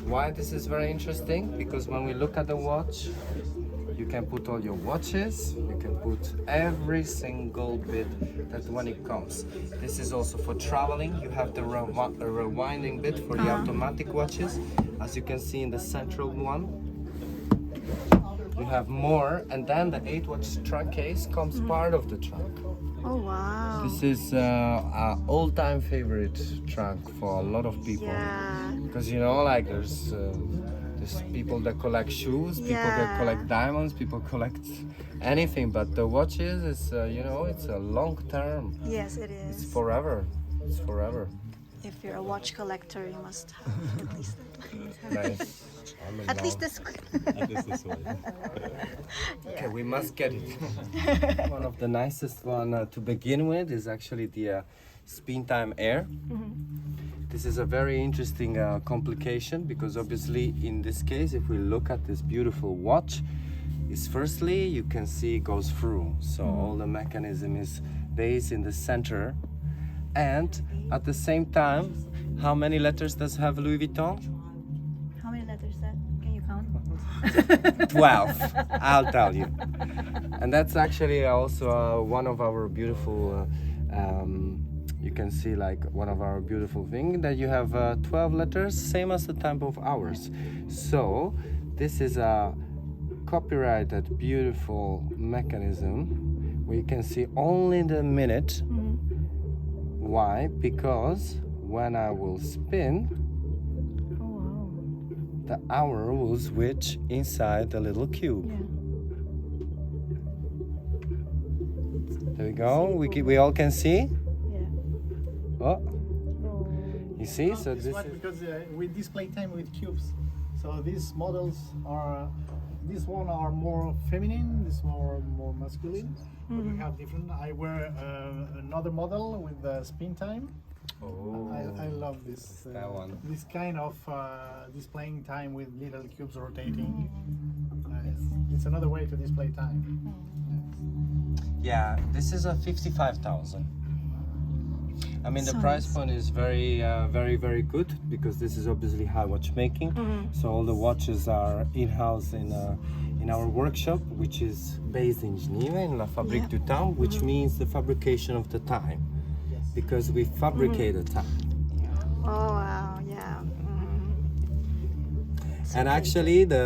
Why this is very interesting? Because when we look at the watch, you can put all your watches, you can put every single bit that when it comes. This is also for traveling. You have the rewinding bit for the automatic watches. As you can see in the central one, you have more, and then the 8-watch trunk case comes part of the trunk. Oh wow. This is an all-time favorite trunk for a lot of people. Yeah. Because you know, like there's people that collect shoes, people that collect diamonds, people collect anything, but the watches is you know, it's a long term. Yes, it is. It's forever. It's forever. If you're a watch collector, you must have at least Nice. at least this one. At least this one. Okay, we must get it. One of the nicest one to begin with is actually the Spin Time Air. This is a very interesting complication because obviously in this case, if we look at this beautiful watch, is firstly you can see it goes through. So all the mechanism is based in the center, and at the same time, how many letters does have Louis Vuitton? How many letters that? Can you count? 12, I'll tell you. And that's actually also one of our beautiful, you can see like one of our beautiful thing that you have 12 letters, same as the time of hours. So this is a copyrighted beautiful mechanism where you can see only the minute. Why? Because when I will spin, the hour will switch inside the little cube. There we go. We all can see. Oh, you see? So This this one is because we display time with cubes. So these models are, this one are more feminine, this one are more masculine. But we have different. I wear another model with the spin time. Oh, I love this. that one. This kind of displaying time with little cubes rotating. It's another way to display time. Yeah, this is a 55,000. I mean, the So price nice. point is very, very good because this is obviously high watchmaking. So all the watches are in-house in our workshop, which is based in Geneva in La Fabrique du Temps, which means the fabrication of the time, because we fabricate the time. Oh wow, yeah. And actually, the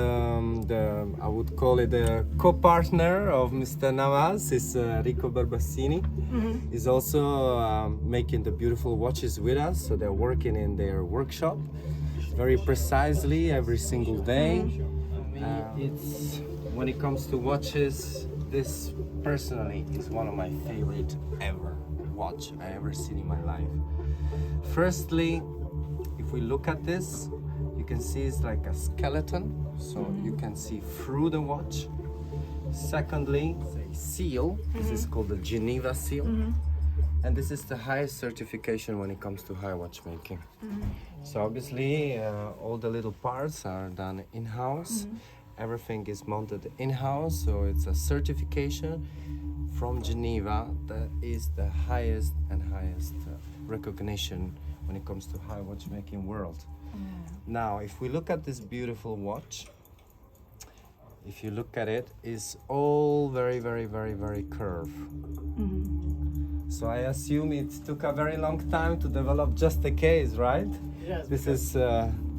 I would call it the co-partner of Mr. Navas is Rico Barbassini. Is also making the beautiful watches with us. So they're working in their workshop very precisely every single day. It's when it comes to watches, this personally is one of my favorite ever watch I ever seen in my life. Firstly, if we look at this, you can see it's like a skeleton, so you can see through the watch. Secondly, a seal. This is called the Geneva seal. And this is the highest certification when it comes to high watchmaking. So obviously, all the little parts are done in-house. Everything is mounted in-house, so it's a certification from Geneva that is the highest recognition when it comes to high watchmaking world. Now, if we look at this beautiful watch, if you look at it, it's all very curved. So I assume it took a very long time to develop just the case, right? Yes. This is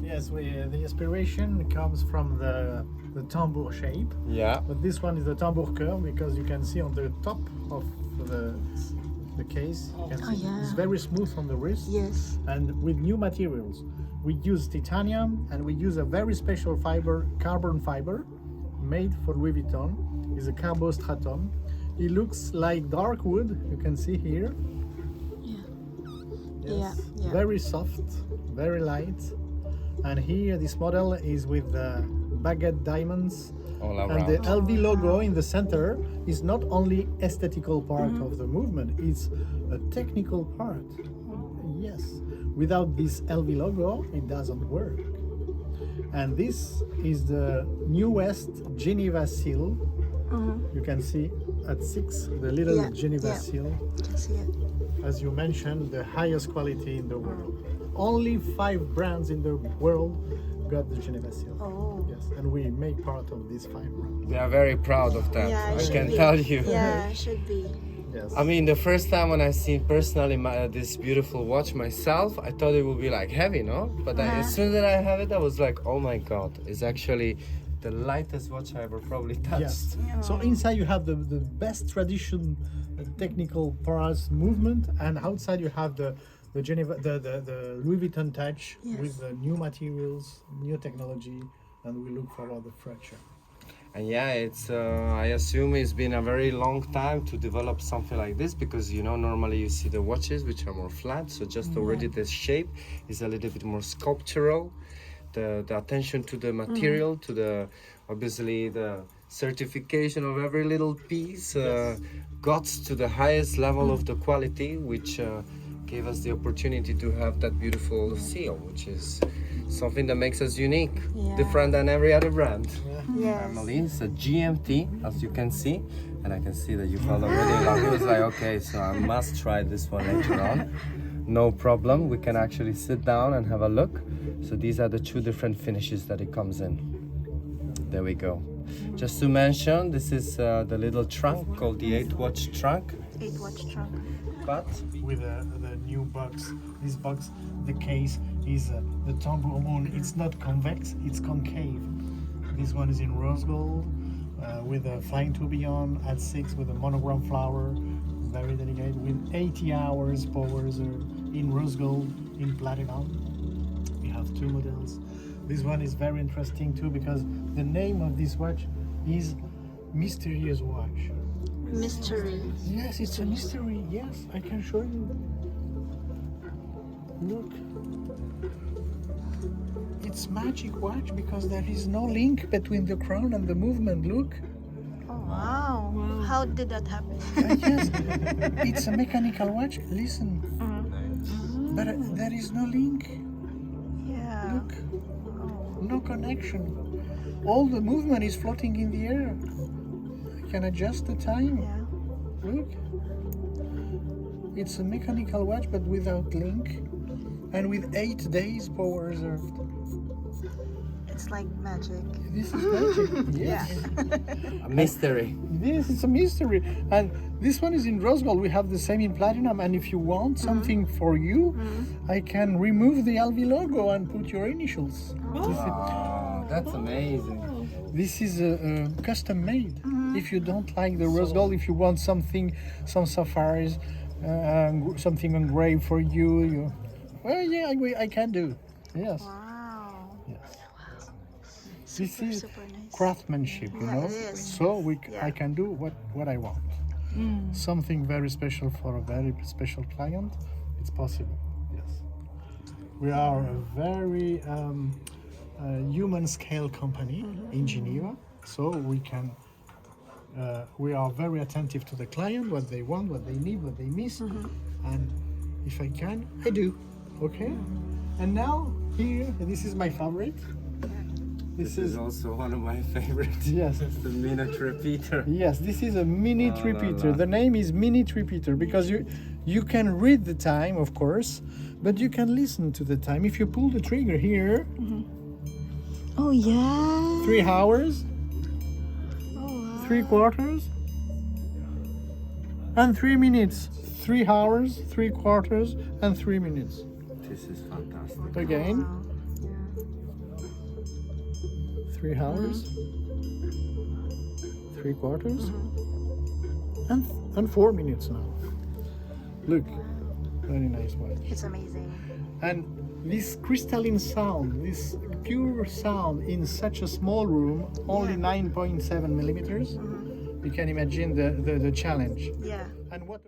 Yes, the inspiration comes from the tambour shape. yeah. But this one is the tambour curve because you can see on the top of the case, you can see yeah. it's very smooth on the wrist. Yes. And with new materials, we use titanium and we use a very special fiber, carbon fiber, made for Louis Vuitton. It's a carbostratum. It looks like dark wood. You can see here. Yeah. Yeah. Very soft, very light. And here, this model is with baguette diamonds. All And around. the LV logo in the center is not only aesthetical part of the movement, it's a technical part. Yes. Without this LV logo, it doesn't work. And this is the newest Geneva seal. You can see at 6 the little Yeah, Geneva yeah. seal. You can see it. As you mentioned, the highest quality in the world. Only 5 brands in the world got the Geneva seal. Oh. Yes, and we make part of this fiber. We are very proud of that. Yeah, it I should can be. tell you. Yeah, it should be. Yes. I mean, the first time when I seen personally this beautiful watch myself, I thought it would be like heavy, no? But as soon as I have it, I was like, oh my god, it's actually the lightest watch I ever probably touched. Yes. So inside you have the best tradition technical parts movement, and outside you have the Geneva, the Louis Vuitton touch with the new materials, new technology, and we look forward the future. And yeah, it's I assume it's been a very long time to develop something like this, because you know normally you see the watches which are more flat, so just already the shape is a little bit more sculptural. The attention to the material, to the obviously the certification of every little piece, Gutz to the highest level of the quality, which gave us the opportunity to have that beautiful seal, which is something that makes us unique, different than every other brand. Yes. Emily, it's a GMT, as you can see, and I can see that you felt already like it was like, okay, so I must try this one later on. No problem, we can actually sit down and have a look. So these are the two different finishes that it comes in. There we go. Just to mention, this is the little trunk called the 8-watch trunk. 8-watch trunk. But With the new box, this box, the case is the Temps hormone. It's not convex, it's concave. This one is in rose gold with a flying tourbillon at 6 with a monogram flower, very delicate, with 80 hours powers in rose gold, in platinum. We have two models. This one is very interesting too, because the name of this watch is Mysterious Watch. Mystery. Yes, it's a mystery. Yes, I can show you. Look. It's magic watch because there is no link between the crown and the movement. Look. Oh, wow. How did that happen? Yes, it's a mechanical watch. Listen. But there is no link. Yeah. Look. No connection. All the movement is floating in the air. I can adjust the time. Yeah. Look. It's a mechanical watch but without link and with 8 days power reserved. It's like magic. This is magic. Yes. a mystery. This is a mystery. And this one is in rose gold. We have the same in platinum. And if you want something for you, I can remove the LV logo and put your initials. Wow, that's amazing. This is custom made. If you don't like the rose gold, if you want something, some sapphires, something engraved for you, well, yeah, I can do. Yes. Wow. Yes. Super, This is super nice. craftsmanship, you know. it is. So Yeah. I can do what I want. Something very special for a very special client. It's possible. Yes. We are a very human scale company in Geneva, so we can. We are very attentive to the client, what they want, what they need, what they miss, and if I can, I do. Okay. And now here, this is my favorite. This is also one of my favorites. Yes. It's the minute repeater. Yes, this is a minute La, la, repeater. la. The name is minute repeater because you can read the time, of course, but you can listen to the time. If you pull the trigger here, Oh, yeah. 3 hours, Oh, wow. 3/4, and 3 minutes. 3 hours, 3/4, and 3 minutes. This is fantastic. Again, Wow. Yeah. 3 hours, 3/4, and 4 minutes now. Look, very nice watch. It's amazing. And this crystalline sound, this pure sound in such a small room, only 9.7 millimeters, you can imagine the challenge. Yeah. And what